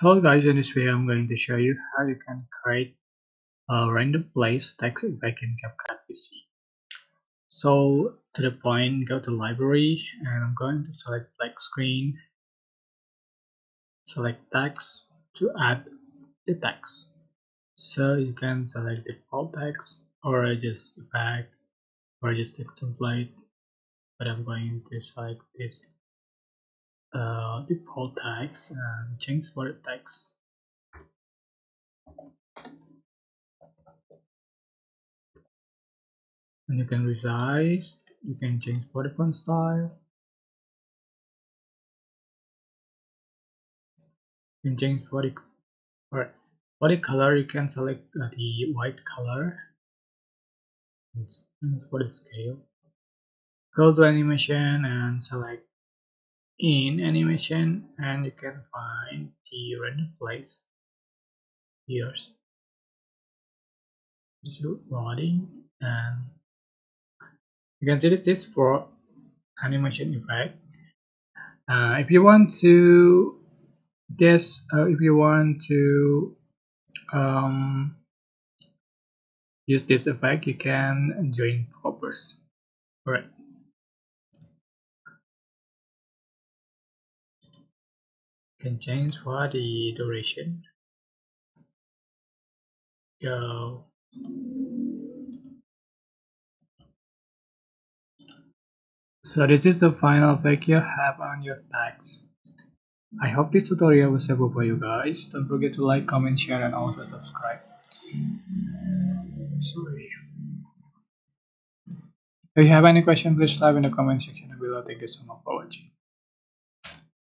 Hello guys, in this video I'm going to show you how you can create a random place text effect in CapCut PC. So to the point, go to library and I'm going to select black screen, select text to add the text. So you can select default text or just effect or just text template, but I'm going to select this default text and change for the text. And you can resize, you can change for the font style, you can change for the color. You can select the white color and for the scale. Go to animation and select in animation and you can find the random place here. This is loading and you can see this for animation effect. If you want to um, use this effect, you can join poppers. Alright, you can change for the duration. Go. So this is the final effect you have on your text. I hope this tutorial was helpful for you guys. Don't forget to like, comment, share, and also subscribe. Sorry. If you have any question, please type in the comment section below. Thank you so much for watching.